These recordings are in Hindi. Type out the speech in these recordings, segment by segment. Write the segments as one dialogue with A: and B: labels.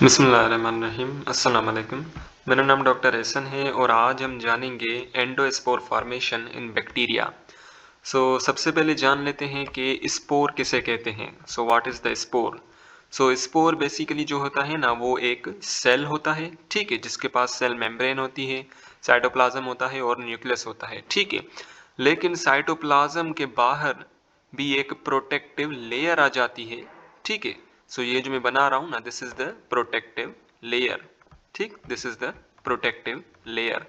A: बिस्मिल्लाहिर्रहमानिर्रहीम अस्सलाम वालेकुम। मेरा नाम डॉक्टर एहसन है और आज हम जानेंगे एंडोस्पोर फॉर्मेशन इन बैक्टीरिया। सबसे पहले जान लेते हैं कि स्पोर किसे कहते हैं। What is the spore. Spore basically जो होता है ना वो एक सेल होता है, ठीक है, जिसके पास सेल मेम्ब्रेन होती है, साइटोप्लाज्म होता है और न्यूक्लियस होता है, ठीक है। लेकिन साइटोप्लाज्म के बाहर भी एक प्रोटेक्टिव लेयर आ जाती है, ठीक है। ये जो मैं बना रहा हूं ना, this is the protective layer, ठीक, this is the protective layer.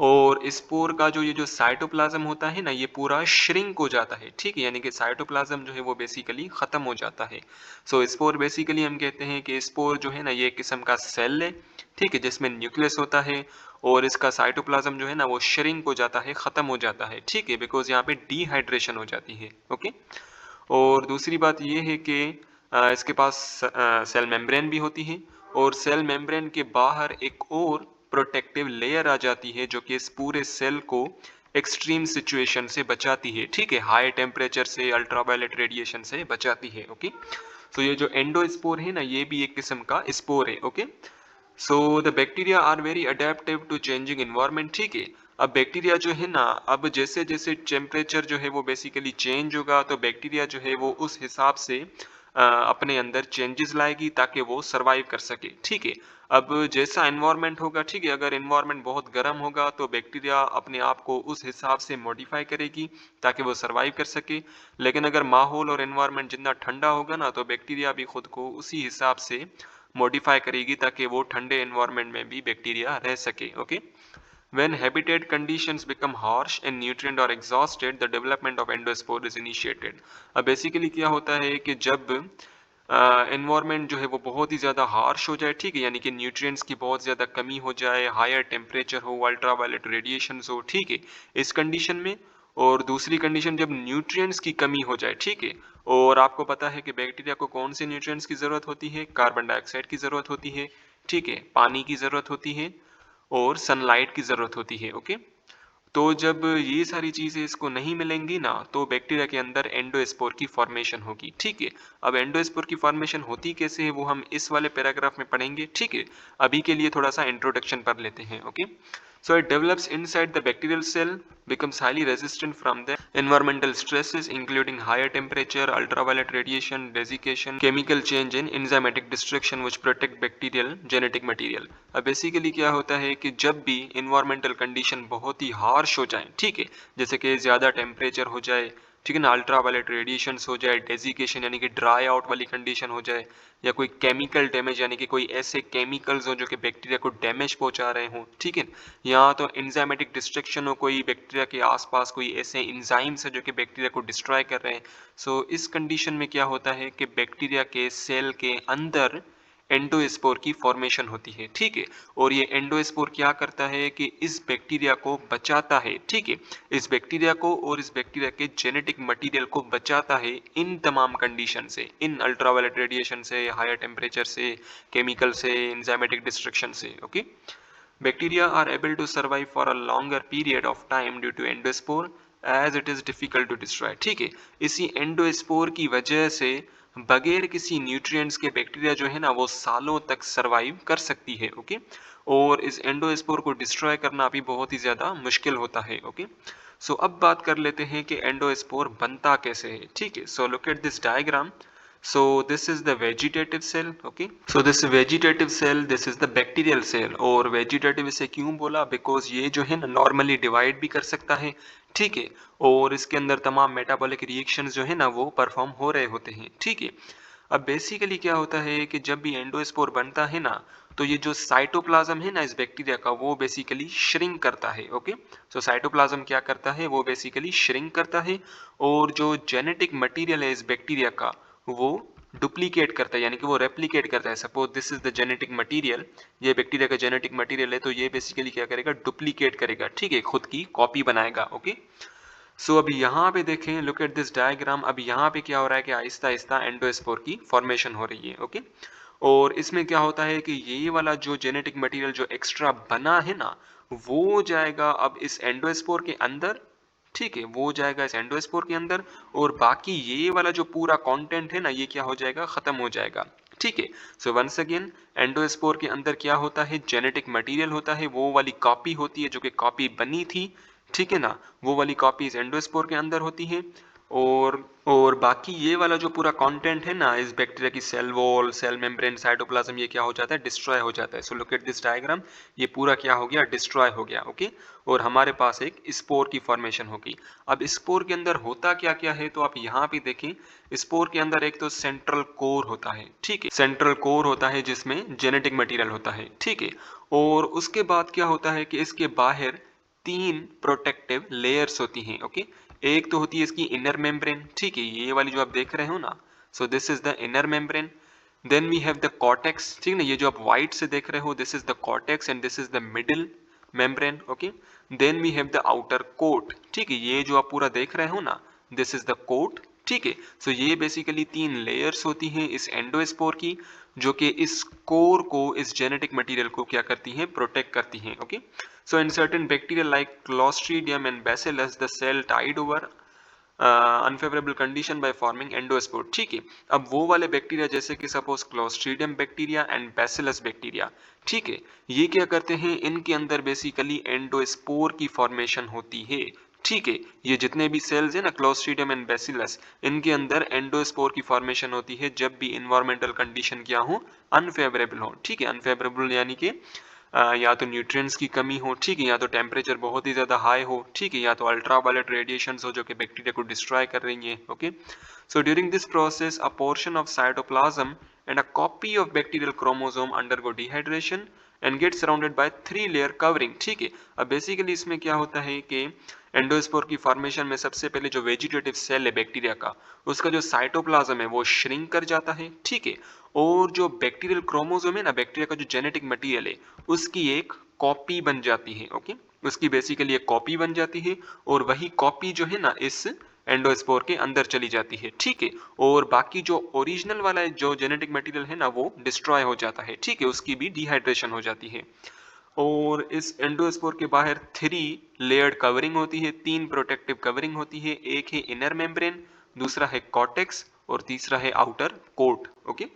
A: और स्पोर का जो ये जो साइटोप्लाज्म होता है ना, ये पूरा श्रिंक हो जाता है, ठीक है, यानी कि साइटोप्लाज्म जो है वो बेसिकली खत्म हो जाता है। स्पोर बेसिकली हम कहते हैं कि स्पोर जो है ना ये एक किस्म का सेल है, ठीक है, जिसमें न्यूक्लियस होता है और इसका साइटोप्लाज्म जो है ना वो श्रिंक हो जाता है, खत्म हो जाता है, ठीक है, बिकॉज यहाँ पे डिहाइड्रेशन हो जाती है, ओके। और दूसरी बात ये है कि इसके पास सेल मेम्ब्रेन भी होती है और सेल मेम्ब्रेन के बाहर एक और प्रोटेक्टिव लेयर आ जाती है जो कि इस पूरे सेल को एक्सट्रीम सिचुएशन से बचाती है, ठीक है, हाई टेम्परेचर से, अल्ट्रावायलेट रेडिएशन से बचाती है, ओके। ये जो एंडोस्पोर है ना ये भी एक किस्म का स्पोर है, okay. The bacteria are very adaptive to changing environment, ठीक है। अब बैक्टीरिया जो है ना, अब जैसे जैसे टेम्परेचर जो है वो बेसिकली चेंज होगा तो बैक्टीरिया जो है वो उस हिसाब से अपने अंदर चेंजेस लाएगी ताकि वो सरवाइव कर सके, ठीक है। अब जैसा एनवायरनमेंट होगा, ठीक है, अगर एनवायरनमेंट बहुत गर्म होगा तो बैक्टीरिया अपने आप को उस हिसाब से मॉडिफाई करेगी ताकि वो सरवाइव कर सके। लेकिन अगर माहौल और एनवायरनमेंट जितना ठंडा होगा ना तो बैक्टीरिया भी खुद को उसी हिसाब से मॉडिफाई करेगी ताकि वो ठंडे एनवायरनमेंट में भी बैक्टीरिया रह सके, okay. When habitat conditions become harsh and nutrient are exhausted, the development of endospore is initiated. अब बेसिकली क्या होता है कि जब एनवायरनमेंट जो है वो बहुत ही ज़्यादा हार्श हो जाए, ठीक है, यानी कि न्यूट्रिएंट्स की बहुत ज़्यादा कमी हो जाए, हायर टेम्परेचर हो, अल्ट्रावायलेट रेडिएशन हो, ठीक है, इस कंडीशन में। और दूसरी कंडीशन जब न्यूट्रिएंट्स की कमी हो जाए, ठीक है, और आपको पता है कि बैक्टीरिया को कौन से न्यूट्रिएंट्स की ज़रूरत होती है, कार्बन डाइऑक्साइड की ज़रूरत होती है, ठीक है, पानी की ज़रूरत होती है और सनलाइट की ज़रूरत होती है, ओके। तो जब ये सारी चीज़ें इसको नहीं मिलेंगी ना तो बैक्टीरिया के अंदर एंडोस्पोर की फॉर्मेशन होगी, ठीक है। अब एंडोस्पोर की फॉर्मेशन होती कैसे है वो हम इस वाले पैराग्राफ में पढ़ेंगे, ठीक है। अभी के लिए थोड़ा सा इंट्रोडक्शन पढ़ लेते हैं, okay. It develops inside the bacterial cell, becomes highly resistant from the environmental stresses including higher temperature, ultraviolet radiation, desiccation, chemical change in enzymatic destruction which protect bacterial genetic material। अब बेसिकली क्या होता है कि जब भी environmental condition बहुत ही harsh हो जाए, ठीक है, जैसे कि ज़्यादा टेम्परेचर हो जाए, ठीक है ना, अल्ट्रावायलेट रेडिएशन हो जाए, डेजिकेशन यानी कि ड्राई आउट वाली कंडीशन हो जाए, या कोई केमिकल डैमेज यानी कि कोई ऐसे केमिकल्स हो जो कि बैक्टीरिया को डैमेज पहुंचा रहे हों, ठीक है, या तो एंजाइमेटिक डिस्ट्रक्शन हो, कोई बैक्टीरिया के आसपास कोई ऐसे एंजाइम्स है जो कि बैक्टीरिया को डिस्ट्रॉय कर रहे हैं। इस कंडीशन में क्या होता है कि बैक्टीरिया के सेल के अंदर एंडोस्पोर की फॉर्मेशन होती है, ठीक है। और ये एंडोस्पोर क्या करता है कि इस बैक्टीरिया को बचाता है, ठीक है, इस बैक्टीरिया को और इस बैक्टीरिया के जेनेटिक मटेरियल को बचाता है इन तमाम कंडीशन से, इन अल्ट्रावायलेट रेडिएशन से, हायर टेम्परेचर से, केमिकल से, एंजाइमेटिक डिस्ट्रक्शन से, okay. Bacteria are able to survive for a longer period of time due to endospore as it is difficult to destroy, ठीक है। इसी एंडोस्पोर की वजह से बगैर किसी न्यूट्रिएंट्स के बैक्टीरिया जो है ना वो सालों तक सरवाइव कर सकती है, ओके। और इस एंडोस्पोर को डिस्ट्रॉय करना भी बहुत ही ज़्यादा मुश्किल होता है, ओके। अब बात कर लेते हैं कि एंडोस्पोर बनता कैसे है, ठीक है। Look at this diagram. This is the vegetative cell, okay। This vegetative cell, this is the bacterial cell। और vegetative इसे क्यों बोला, बिकॉज ये जो है ना नॉर्मली डिवाइड भी कर सकता है, ठीक है, और इसके अंदर तमाम मेटाबॉलिक रिएक्शंस जो है ना वो परफॉर्म हो रहे होते हैं, ठीक है। अब बेसिकली क्या होता है कि जब भी एंडोस्पोर बनता है ना तो ये जो साइटोप्लाज्म है ना इस बैक्टीरिया का वो बेसिकली श्रिंक करता है, ओके। साइटोप्लाज्म क्या करता है, वो बेसिकली श्रिंक करता है और जो जेनेटिक मटेरियल है इस बैक्टीरिया का वो डुप्लीकेट करता है, यानी कि वो रेप्लिकेट करता है। Suppose this is the genetic material, ये बैक्टीरिया का जेनेटिक मटेरियल है, तो ये बेसिकली क्या करेगा, डुप्लीकेट करेगा, ठीक है, खुद की कॉपी बनाएगा, ओके। अभी यहाँ पे देखें, लुक एट दिस डायग्राम। अभी यहाँ पे क्या हो रहा है कि आहिस्ता आहिस्ता एंडोस्पोर की फॉर्मेशन हो रही है, ओके। और इसमें क्या होता है कि ये वाला जो जेनेटिक मटेरियल जो एक्स्ट्रा बना है ना वो जाएगा अब इस एंडोस्पोर के अंदर, ठीक है, वो जाएगा इस एंडोस्पोर के अंदर और बाकी ये वाला जो पूरा कंटेंट है ना ये क्या हो जाएगा, खत्म हो जाएगा। ठीक है। सो वंस अगेन एंडोस्पोर के अंदर क्या होता है, जेनेटिक मटेरियल होता है, वो वाली कॉपी होती है जो कि कॉपी बनी थी, ठीक है ना, वो वाली कॉपीज एंडोस्पोर के अंदर होती है। और बाकी ये वाला जो पूरा कंटेंट है ना इस बैक्टीरिया की cell wall, cell membrane, cytoplasm, ये क्या हो जाता है, डिस्ट्रॉय हो जाता है। So look at this diagram, ये पूरा क्या हो गया, डिस्ट्रॉय हो गया। ओके, और हमारे पास एक स्पोर की फॉर्मेशन होगी। अब स्पोर के अंदर होता क्या क्या है, तो आप यहाँ पे देखें, स्पोर के अंदर एक तो सेंट्रल कोर होता है, ठीक है, सेंट्रल कोर होता है जिसमें जेनेटिक मटेरियल होता है, ठीक है। और उसके बाद क्या होता है कि इसके बाहर तीन प्रोटेक्टिव लेयर्स होती हैं। ओके, एक तो होती है इसकी इनर मेम्ब्रेन, ठीक है, ये वाली जो आप देख रहे हो ना, so this is the inner membrane. Then we have the cortex, ठीक है ना, ये जो आप व्हाइट से देख रहे हो, this is the cortex and this is the middle membrane. Okay, then we have the outer coat, ठीक है, ये जो आप पूरा देख रहे हो ना, दिस इज द कोट, ठीक है। सो ये बेसिकली तीन लेयर्स होती हैं इस एंडोस्पोर की, जो कि इस कोर को, इस जेनेटिक मटेरियल को क्या करती हैं, प्रोटेक्ट करती हैं। Okay, so in certain bacteria like clostridium and bacillus the cell tide over unfavourable condition by forming endospore, ठीक है। अब वो वाले बैक्टीरिया जैसे कि suppose clostridium bacteria and bacillus bacteria, ठीक है, ये क्या करते हैं, इनके अंदर बेसिकली एंडोस्पोर की फॉर्मेशन होती है, ठीक है। ये जितने भी सेल्स है ना, क्लोस्ट्रीडियम एंड बैसिलस, इनके अंदर एंडोस्पोर की फॉर्मेशन होती है जब भी इन्वायरमेंटल कंडीशन क्या हो, अनफेवरेबल हो, ठीक है। अनफेवरेबल यानी कि या तो न्यूट्रिएंट्स की कमी हो, ठीक है, या तो टेम्परेचर बहुत ही ज्यादा हाई हो, ठीक है, या तो अल्ट्रावायलेट रेडिएशंस हो जो कि बैक्टीरिया को डिस्ट्रॉय कर रही है। Okay, so during this process a portion of cytoplasm and a copy of bacterial chromosome undergo dehydration and get surrounded by three layer covering, ठीक है। अब बेसिकली इसमें क्या होता है कि एंडोस्पोर की फॉर्मेशन में सबसे पहले जो वेजिटेटिव सेल है बैक्टीरिया का, उसका जो साइटोप्लाज्म है वो श्रिंक कर जाता है, ठीक है। और जो बैक्टीरियल क्रोमोसोम है ना, बैक्टीरिया का जो जेनेटिक मटेरियल है, उसकी एक कॉपी बन जाती है। ओके, उसकी बेसिकली एक कॉपी बन जाती है, और वही कॉपी जो है ना इस एंडोस्पोर के अंदर चली जाती है, ठीक है। और बाकी जो ओरिजिनल वाला जो जेनेटिक मटेरियल है ना वो डिस्ट्रॉय हो जाता है, ठीक है, उसकी भी डिहाइड्रेशन हो जाती है। और इस एंडोस्पोर के बाहर थ्री लेयर्ड कवरिंग होती है, तीन प्रोटेक्टिव कवरिंग होती है, एक है इनर मेम्ब्रेन, दूसरा है कॉर्टेक्स और तीसरा है outer coat. Okay,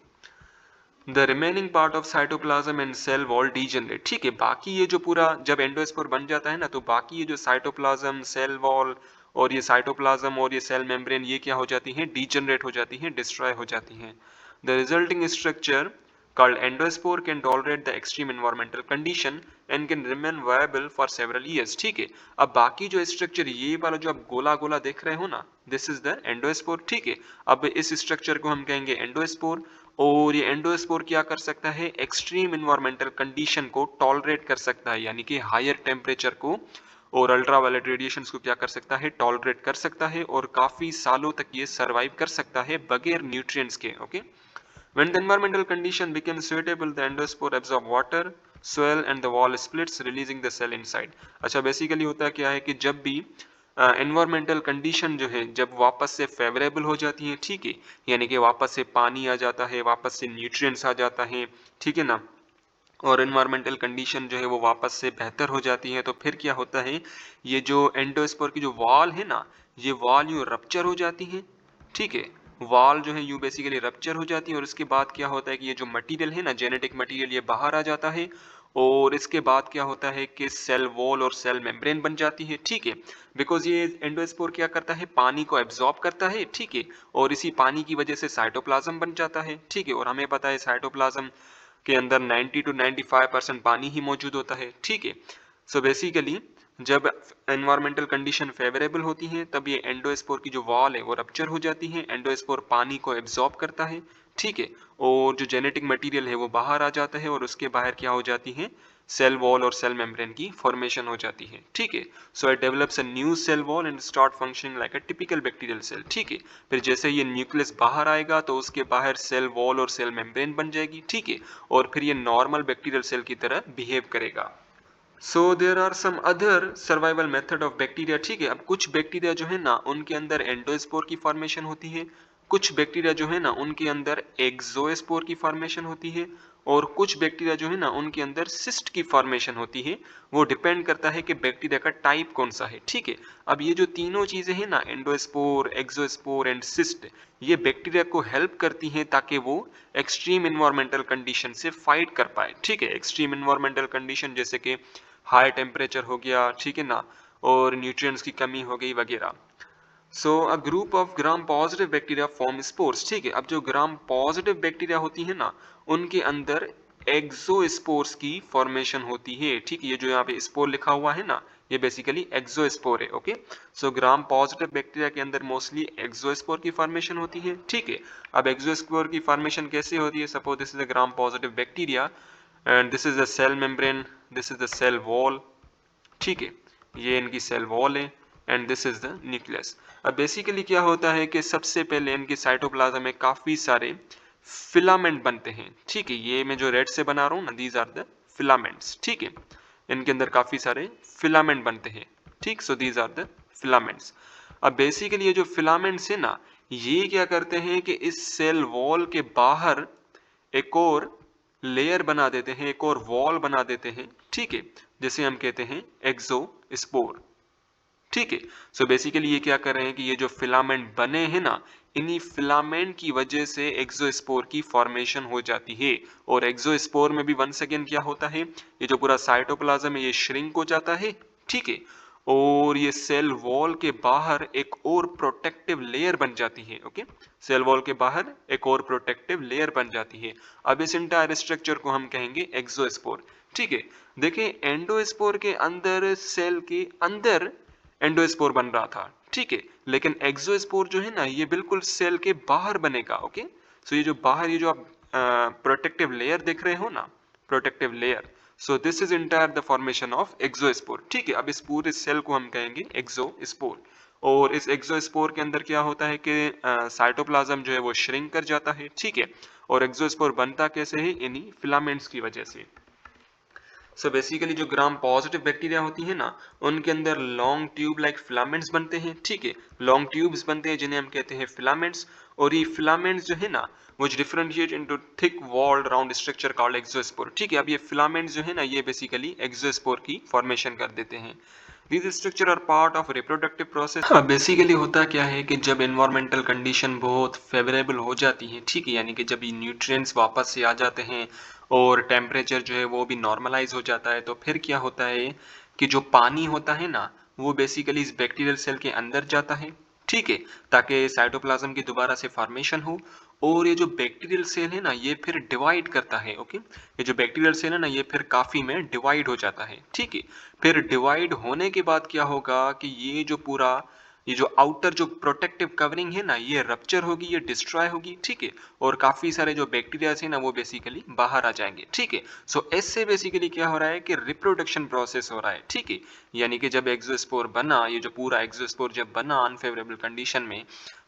A: the remaining part of cytoplasm and cell wall degenerate, ठीक है। बाकी ये जो पूरा जब एंडोस्पोर बन जाता है ना, तो बाकी ये जो साइटोप्लाज्म, सेल वॉल और ये साइटोप्लाज्म और ये सेल मेम्ब्रेन, ये क्या हो जाती हैं, डीजनरेट हो जाती हैं, डिस्ट्रॉय हो जाती हैं। The resulting structure called endospore can tolerate the extreme environmental condition and can remain viable for several years, ठीक है। अब बाकी जो स्ट्रक्चर, ये वाला जो आप गोला गोला देख रहे हो ना, दिस इज द एंडोस्पोर, ठीक है। अब इस स्ट्रक्चर को हम कहेंगे एंडोस्पोर, और ये एंडोस्पोर क्या कर सकता है, एक्सट्रीम इन्वायरमेंटल कंडीशन को टॉलरेट कर सकता है, यानी कि हायर टेम्परेचर को और अल्ट्रावायलेट रेडिएशंस को क्या कर सकता है, टॉलरेट कर सकता है, और काफी सालों तक ये सरवाइव कर सकता है बगैर न्यूट्रिएंट्स के। Okay, when the environmental condition becomes suitable, the endospore absorb water, soil and the wall splits, releasing the cell inside। अच्छा, बेसिकली होता क्या है कि जब भी एनवायरमेंटल कंडीशन जो है जब वापस से फेवरेबल हो जाती है, ठीक है, यानी कि वापस से पानी आ जाता है, वापस से न्यूट्रिएंट्स आ जाता है, ठीक है ना, और एनवायरमेंटल कंडीशन जो है वो वापस से बेहतर हो जाती है, तो फिर क्या होता है, ये जो एंडोस्पोर की जो वॉल है ना, ये वॉल यूं रप्चर हो जाती है, ठीक है। वॉल जो है यू बेसिकली रप्चर हो जाती है, और उसके बाद क्या होता है कि ये जो मटेरियल है ना, जेनेटिक मटेरियल, ये बाहर आ जाता है। और इसके बाद क्या होता है कि सेल वॉल और सेल मेम्ब्रेन बन जाती है, ठीक है। बिकॉज ये एंडोस्पोर क्या करता है, पानी को एब्जॉर्ब करता है, ठीक है, और इसी पानी की वजह से साइटोप्लाज्म बन जाता है, ठीक है। और हमें पता है साइटोप्लाज्म के अंदर 90 to 95% पानी ही मौजूद होता है, ठीक है। सो बेसिकली जब एनवायरमेंटल कंडीशन फेवरेबल होती है, तब ये एंडोस्पोर की जो वॉल है वो रप्चर हो जाती है, एंडोस्पोर पानी को एब्जॉर्ब करता है, ठीक है, और जो जेनेटिक मटेरियल है वो बाहर आ जाता है, और उसके बाहर क्या हो जाती है, सेल वॉल और सेल मेम्ब्रेन की फॉर्मेशन हो जाती है, ठीक है। So it develops a new cell wall and start functioning like a typical bacterial cell, ठीक है। फिर जैसे ये न्यूक्लियस बाहर आएगा तो उसके बाहर सेल वॉल और सेल मेम्ब्रेन बन जाएगी, ठीक है, और फिर ये नॉर्मल बैक्टीरियल सेल की तरह बिहेव करेगा। So there are some other survival method of bacteria, ठीक है। अब कुछ बैक्टीरिया जो है ना उनके अंदर एंडोस्पोर की फॉर्मेशन होती है, कुछ बैक्टीरिया जो है ना उनके अंदर एक्सोस्पोर की फॉर्मेशन होती है, और कुछ बैक्टीरिया जो है ना उनके अंदर सिस्ट की फॉर्मेशन होती है। वो डिपेंड करता है कि बैक्टीरिया का टाइप कौन सा है, ठीक है। अब ये जो तीनों चीजें हैं ना, एंडोस्पोर, एक्सोस्पोर एंड सिस्ट, ये बैक्टीरिया को हेल्प करती हैं ताकि वो एक्सट्रीम इन्वायरमेंटल कंडीशन से फाइट कर पाए, ठीक है। एक्सट्रीम इन्वायरमेंटल कंडीशन जैसे कि हाई टेम्परेचर हो गया, ठीक है ना, और न्यूट्रिएंट्स की कमी हो गई वगैरह। So a group of gram positive bacteria form spores, ठीक है। अब जो ग्राम पॉजिटिव बैक्टीरिया होती है ना उनके अंदर एक्सोस्पोर्स की फॉर्मेशन होती है, ठीक है। ये जो यहाँ पे स्पोर लिखा हुआ है ना, ये बेसिकली एक्सोस्पोर है, ओके। सो ग्राम पॉजिटिव बैक्टीरिया के अंदर मोस्टली एक्सोस्पोर की फॉर्मेशन होती है, ठीक है। अब एक्सोस्पोर की फॉर्मेशन कैसे होती है? Suppose this is a gram positive bacteria and this is the cell membrane, this is the cell wall, ठीक है। ये इनकी सेल वॉल है and this is the nucleus. अब बेसिकली क्या होता है कि सबसे पहले इनके साइटोप्लाज्म में काफी सारे फिलामेंट बनते हैं, ठीक है। ये मैं जो रेड से बना रहा हूँ ना, दीज आर द फिलामेंट्स, ठीक है। इनके अंदर काफी सारे फिलामेंट बनते हैं, ठीक। So these are the filaments. अब बेसिकली ये जो फिलामेंट्स है ना, ये क्या करते हैं कि इस सेल वॉल के बाहर एक और लेयर बना देते हैं, एक और वॉल बना देते हैं, ठीक है, जिसे हम कहते हैं एक्सोस्पोर, ठीक है। सो बेसिकली ये क्या कर रहे हैं कि ये जो फिलामेंट बने हैं ना, इन्हीं फिलामेंट की वजह से एक्सोस्पोर की फॉर्मेशन हो जाती है। और एक्सोस्पोर में भी वंस अगेन क्या होता है, ये जो पूरा साइटोप्लाज्म है ये श्रिंक हो जाता है, ठीक है। और ये सेल वॉल के बाहर एक और प्रोटेक्टिव लेयर बन जाती है, ओके। सेल वॉल के बाहर एक और प्रोटेक्टिव लेयर बन जाती है। अब इस इंटायर स्ट्रक्चर को हम कहेंगे एक्सोस्पोर, ठीक है। देखिए एंडोस्पोर के अंदर, सेल के अंदर एंडोस्पोर बन रहा था, ठीक है। लेकिन एक्सोस्पोर जो है ना, ये बिल्कुल सेल के बाहर बनेगा, ओके। सो ये जो बाहर, ये जो आप प्रोटेक्टिव लेयर देख रहे हो ना, protective layer, so this is entire the formation of exospore, ठीक है। अब इस पूरे सेल को हम कहेंगे एक्सोस्पोर। और इस एक्सोस्पोर के अंदर क्या होता है कि साइटोप्लाज्म जो है वो श्रिंक कर जाता है, ठीक है। और एक्सोस्पोर बनता कैसे है? इन्हीं फिलामेंट्स की वजह से। सो बेसिकली जो ग्राम पॉजिटिव बैक्टीरिया होती है ना, उनके अंदर लॉन्ग ट्यूब लाइक फिलामेंट्स बनते हैं, ठीक है। लॉन्ग ट्यूब्स बनते हैं जिन्हें हम कहते हैं फिलामेंट्स। और ये फिलामेंट्स जो है ना, वो differentiate into thick walled round structure called exospore, ठीक है। अब ये फिलामेंट्स जो है ना, ये बेसिकली एक्सोस्पोर की फॉर्मेशन कर देते हैं। These structure are part of reproductive process। हाँ, बेसिकली होता क्या है कि जब एनवायरमेंटल कंडीशन बहुत फेवरेबल हो जाती है, ठीक है, यानी कि जब ये न्यूट्रिएंट्स वापस से आ जाते हैं और टेम्परेचर जो है वो भी नॉर्मलाइज हो जाता है, तो फिर क्या होता है कि जो पानी होता है ना, वो बेसिकली इस बैक्टीरियल सेल के अंदर जाता है, ठीक है, ताकि साइटोप्लाज्म की दोबारा से फॉर्मेशन हो। और ये जो बैक्टीरियल सेल है ना, ये फिर डिवाइड करता है, ओके। ये जो बैक्टीरियल सेल है ना, ये फिर काफी में डिवाइड हो जाता है, ठीक है। फिर डिवाइड होने के बाद क्या होगा कि ये जो आउटर जो प्रोटेक्टिव कवरिंग है ना, ये रप्चर होगी, ये डिस्ट्रॉय होगी, ठीक है। और काफी सारे जो बैक्टीरिया है ना, वो बेसिकली बाहर आ जाएंगे, ठीक है। सो इससे बेसिकली क्या हो रहा है कि रिप्रोडक्शन प्रोसेस हो रहा है, ठीक है। यानी कि जब एक्सोस्पोर बना, ये जो पूरा एक्सोस्पोर जब बना अनफेवरेबल कंडीशन में,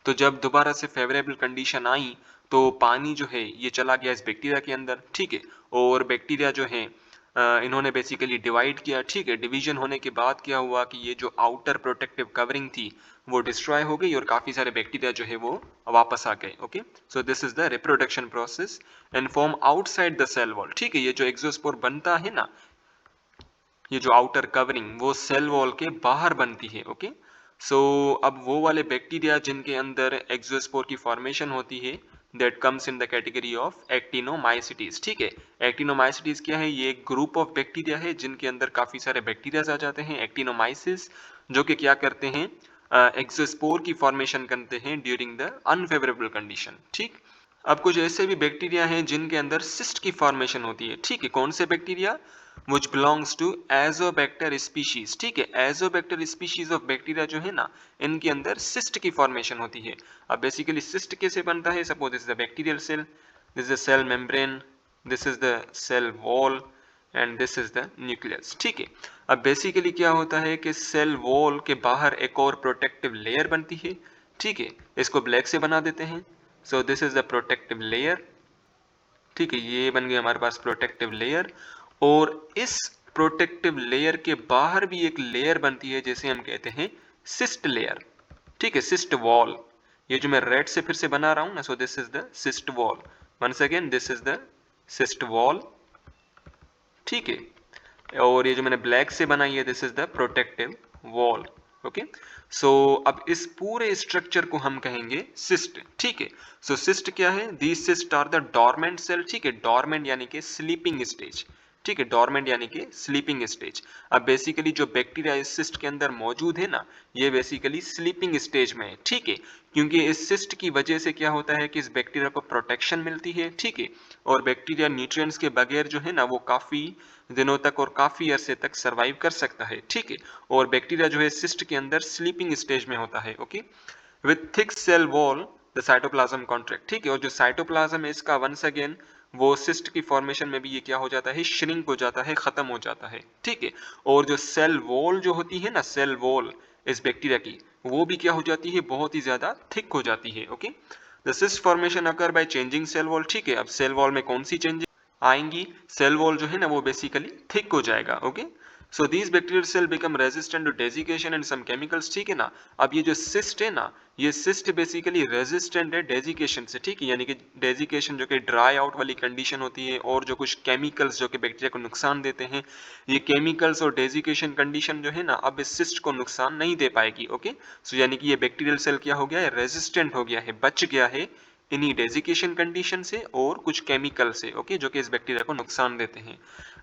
A: तो जब दोबारा से फेवरेबल कंडीशन आई, तो पानी जो है ये चला गया इस बैक्टीरिया के अंदर, ठीक है। और बैक्टीरिया जो है इन्होंने बेसिकली डिवाइड किया, ठीक है। डिवीजन होने के बाद क्या हुआ कि ये जो आउटर प्रोटेक्टिव कवरिंग थी वो डिस्ट्रॉय हो गई और काफी सारे बैक्टीरिया जो है वो वापस आ गए, okay. So this is the reproduction process and form outside the cell wall, ठीक है। ये जो एक्सोस्पोर बनता है ना, ये जो आउटर कवरिंग, वो सेल वॉल के बाहर बनती है, ओके। सो अब वो वाले बैक्टीरिया जिनके अंदर एक्सोस्पोर की फॉर्मेशन होती है, that comes in the category of actinomycetes, ठीक है। एक्टिनोमाइसिटीज क्या है? ये एक ग्रुप ऑफ बैक्टीरिया है जिनके अंदर काफी सारे बैक्टीरिया आ जाते हैं, एक्टिनोमाइसिस, जो कि क्या करते हैं, एक्सोस्पोर की फॉर्मेशन करते हैं ड्यूरिंग द अनफेवरेबल कंडीशन, ठीक। अब कुछ ऐसे भी बैक्टीरिया हैं जिनके अंदर सिस्ट की फॉर्मेशन होती है, ठीक है। कौन से bacteria? which belongs to Azotobacter species, ठीक है। एजोबैक्टर स्पीशीज ऑफ बैक्टीरिया जो है ना, इनके अंदर सिस्ट की फॉर्मेशन होती है। अब बेसिकली सिस्ट कैसे बनता है? Suppose this is the bacterial cell, this is the cell membrane, this is the cell wall and this is the nucleus, ठीक है। अब बेसिकली क्या होता है कि सेल वॉल के बाहर एक और प्रोटेक्टिव लेयर बनती है, ठीक है। इसको ब्लैक से बना देते हैं। सो this is the protective layer, ठीक है। ये बन गया हमारे पास प्रोटेक्टिव लेयर। और इस प्रोटेक्टिव लेयर के बाहर भी एक लेयर बनती है जिसे हम कहते हैं सिस्ट लेयर, ठीक है, सिस्ट वॉल। ये जो मैं रेड से फिर से बना रहा हूं ना, so this is the cyst wall. Once again this is the cyst wall, ठीक है। और ये जो मैंने ब्लैक से बनाई है, this is the protective wall. Okay, so अब इस पूरे स्ट्रक्चर को हम कहेंगे सिस्ट, ठीक है। सो सिस्ट क्या है? These cyst are the dormant cell, ठीक है। डोरमेंट यानी कि स्लीपिंग स्टेज, ठीक है। डोरमेंट यानी कि स्लीपिंग स्टेज। अब बेसिकली जो बैक्टीरिया इस सिस्ट के अंदर मौजूद है ना, ये बेसिकली स्लीपिंग स्टेज में है, ठीक है। क्योंकि इस सिस्ट की वजह से क्या होता है कि इस बैक्टीरिया को प्रोटेक्शन मिलती है, ठीक है। और बैक्टीरिया न्यूट्रिएंट्स के बगैर जो है ना, वो काफी दिनों तक और काफी अरसे तक सरवाइव कर सकता है, ठीक है। और बैक्टीरिया जो है सिस्ट के अंदर स्लीपिंग स्टेज में होता है। Okay, with thick cell wall the cytoplasm contract, ठीक है। और जो साइटोप्लाज्म है इसका वंस अगेन वो सिस्ट की फॉर्मेशन में भी ये क्या हो जाता है? श्रिंक हो जाता है, खत्म हो जाता है, ठीक है। और जो सेल वॉल जो होती है ना, सेल वॉल इस बैक्टीरिया की, वो भी क्या हो जाती है? बहुत ही ज्यादा थिक हो जाती है। Okay, the cyst formation occur by changing cell wall, ठीक है। अब सेल वॉल में कौन सी चेंजेस आएंगी? सेल वॉल जो है ना वो बेसिकली थिक हो जाएगा। Okay, so these bacterial cell become resistant to desiccation and some chemicals, ठीक है ना। अब ये जो सिस्ट है ना, ये सिस्ट बेसिकली रेजिस्टेंट है डेजिकेशन से, ठीक है। यानी कि डेजिकेशन जो कि ड्राई आउट वाली कंडीशन होती है, और जो कुछ केमिकल्स जो कि बैक्टीरिया को नुकसान देते हैं, ये केमिकल्स और डेजिकेशन कंडीशन जो है ना, अब इस सिस्ट को नुकसान नहीं दे पाएगी। ओके, सो यानी कि ये बैक्टीरियल सेल क्या हो गया है? रेजिस्टेंट हो गया है, बच गया है इन्हीं डेजिकेशन कंडीशन से और कुछ केमिकल से, ओके, जो कि इस बैक्टीरिया को नुकसान देते हैं।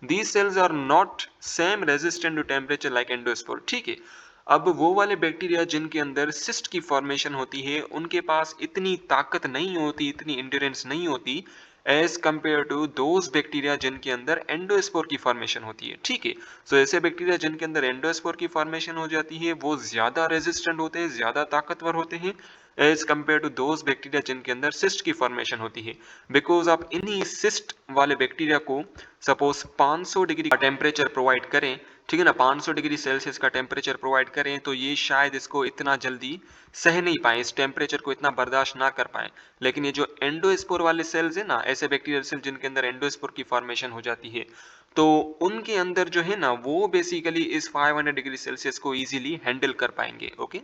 A: These cells are not same resistant to temperature like endospore, ठीक है। अब वो वाले बैक्टीरिया जिनके अंदर सिस्ट की फॉर्मेशन होती है, उनके पास इतनी ताकत नहीं होती, इतनी इंड्योरेंस नहीं होती as compare to those bacteria जिनके अंदर एंडोस्पोर की फॉर्मेशन होती है, ठीक है। सो ऐसे बैक्टीरिया जिनके अंदर एंडोस्पोर की फॉर्मेशन हो जाती है, वो ज्यादा रेजिस्टेंट होते हैं, ज्यादा ताकतवर होते हैं as compare to those bacteria जिनके अंदर सिस्ट की फॉर्मेशन होती है। बिकॉज आप इन्हीं सिस्ट वाले बैक्टीरिया को सपोज 500 डिग्री का टेम्परेचर प्रोवाइड करें, ठीक है ना, 500 डिग्री सेल्सियस का टेम्परेचर प्रोवाइड करें, तो ये शायद इसको इतना जल्दी सह नहीं पाए, इस टेम्परेचर को इतना बर्दाश्त ना कर पाए। लेकिन ये जो एंडोस्पोर वाले सेल्स है ना, ऐसे बैक्टीरियल सेल जिनके अंदर एंडोस्पोर की फॉर्मेशन हो जाती है, तो उनके अंदर जो है ना, वो बेसिकली इस 500 डिग्री सेल्सियस को इजीली हैंडल कर पाएंगे। ओके,